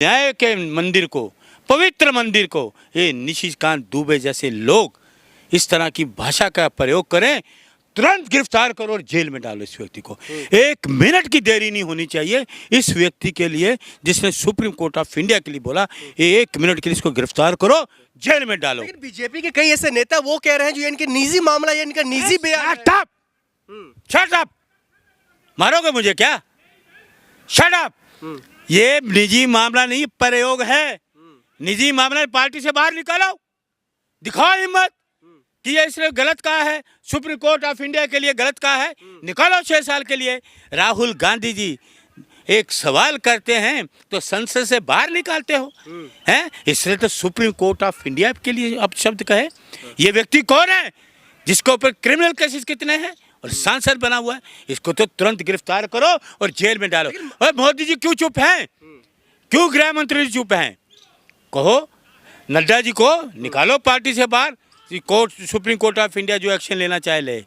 न्याय के मंदिर को, पवित्र मंदिर को ये निशिकांत दुबे जैसे लोग इस तरह की भाषा का प्रयोग करें, तुरंत गिरफ्तार करो और जेल में डालो इस व्यक्ति को। 1 मिनट की देरी नहीं होनी चाहिए इस व्यक्ति के लिए जिसने सुप्रीम कोर्ट ऑफ इंडिया के लिए बोला। 1 मिनट के लिए इसको गिरफ्तार करो, जेल में डालो। लेकिन बीजेपी के कई ऐसे नेता वो कह रहे हैं जो ये इनके निजी मामला, ये इनका निजी बयान है। Shut up! मारोगे मुझे क्या? Shut up! ये निजी मामला नहीं, प्रयोग है। निजी मामला पार्टी से बाहर निकालो, दिखाओ हिम्मत कि ये इसने गलत कहा है, सुप्रीम कोर्ट ऑफ इंडिया के लिए गलत कहा है, निकालो 6 साल के लिए। राहुल गांधी जी एक सवाल करते हैं तो संसद से बाहर निकालते हो हैं, इसलिए तो सुप्रीम कोर्ट ऑफ इंडिया के लिए अब शब्द कहे। ये व्यक्ति कौन है जिसके ऊपर क्रिमिनल केसेस कितने हैं और सांसद बना हुआ है? इसको तो तुरंत गिरफ्तार करो और जेल में डालो। और मोदी जी क्यों चुप हैं? क्यों गृह मंत्री जी चुप हैं? कहो नड्डा जी को निकालो पार्टी से बाहर, court, supreme court of India जो एक्शन लेना चाहे ले,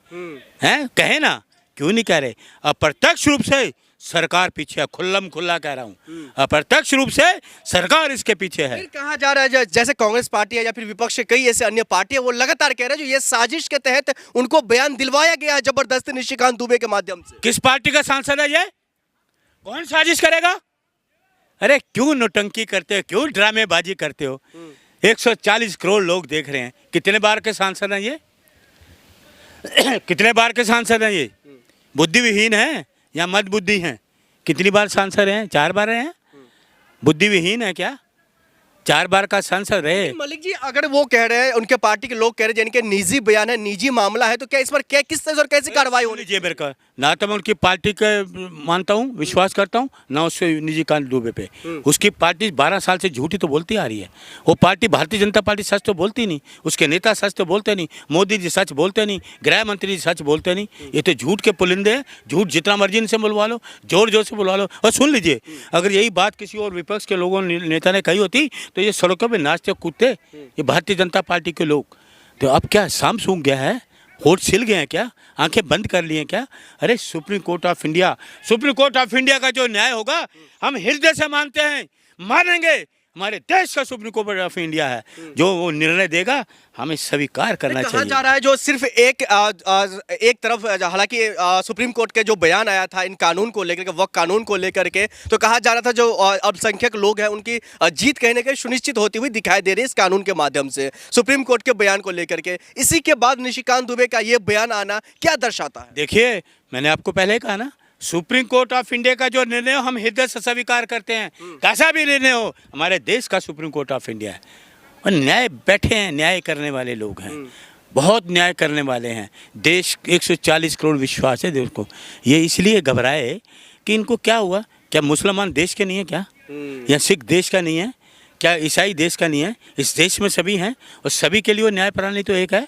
हैं कहे ना, क्यों नहीं कह रहे? अप्रत्यक्ष रूप से सरकार पीछे है, खुल्लम खुल्ला कह रहा हूँ, अप्रत्यक्ष रूप से सरकार इसके पीछे है। कहा जा रहा है जैसे कांग्रेस पार्टी है या फिर विपक्ष के कई ऐसे अन्य पार्टियां वो लगातार कह रहे हैं जो ये साजिश के तहत उनको बयान दिलवाया गया है जबरदस्ती निशिकांत दुबे के माध्यम से। किस पार्टी का सांसद है ये? कौन साजिश करेगा? अरे क्यों नौटंकी करते हो, क्यों ड्रामेबाजी करते हो? 140 करोड़ लोग देख रहे हैं। कितने बार के सांसद हैं ये? कितने बार के सांसद हैं ये? बुद्धि विहीन है या मद बुद्धि हैं? कितनी बार सांसद हैं? 4 बार रहे हैं? बुद्धि विहीन है क्या? 4 बार का सांसद रहे। मलिक जी, अगर वो कह रहे हैं, उनके पार्टी के लोग कह रहे हैं जिनके निजी बयान है, निजी मामला है, तो क्या इस पर क्या किस तरह और कैसी कार्रवाई होनी चाहिए? मेरे का ना तो मैं उनकी पार्टी के मानता हूँ, विश्वास करता हूँ, ना उससे निशिकांत दुबे पे। उसकी पार्टी 12 साल से झूठी तो बोलती आ रही है। वो पार्टी भारतीय जनता पार्टी सच तो बोलती नहीं, उसके नेता सच तो बोलते नहीं, मोदी जी सच बोलते नहीं, गृह मंत्री जी सच बोलते नहीं। ये तो झूठ के पुलिंदे हैं। झूठ जितना मर्जी इनसे बुलवा लो, जोर जोर से बुलवा लो। और सुन लीजिए, अगर यही बात किसी और विपक्ष के लोगों नेता ने कही होती तो ये सड़कों पर नाचते कूदते ये भारतीय जनता पार्टी के लोग। तो अब क्या शाम सूंघ गया है? होठ सिल गए हैं क्या? आंखें बंद कर लिए हैं क्या? अरे supreme court of India, supreme court of India का जो न्याय होगा हम हृदय से मानते हैं, मानेंगे। हमारे देश का सुप्रीम कोर्ट ऑफ इंडिया है, जो वो निर्णय देगा हमें स्वीकार करना चाहिए। कहा जा रहा है जो सिर्फ एक तरफ, हालांकि सुप्रीम कोर्ट के जो बयान आया था इन कानून को लेकर के, वक्त कानून को लेकर के, तो कहा जा रहा था जो अल्पसंख्यक लोग हैं उनकी जीत कहीं ना कहीं सुनिश्चित होती हुई दिखाई दे रही है इस कानून के माध्यम से, सुप्रीम कोर्ट के बयान को लेकर के। इसी के बाद निशिकांत दुबे का ये बयान आना क्या दर्शाता है? देखिए, मैंने आपको पहले कहा ना, सुप्रीम कोर्ट ऑफ इंडिया का जो निर्णय हो हम हृदय से स्वीकार करते हैं। कैसा भी निर्णय हो, हमारे देश का सुप्रीम कोर्ट ऑफ इंडिया है और न्याय बैठे हैं, न्याय करने वाले लोग हैं, बहुत न्याय करने वाले हैं। देश 140 करोड़ विश्वास है देश को। ये इसलिए घबराए कि इनको क्या हुआ? क्या मुसलमान देश के नहीं है क्या? या सिख देश का नहीं है क्या? ईसाई देश का नहीं है? इस देश में सभी हैं और सभी के लिए वो न्याय प्रणाली तो एक है।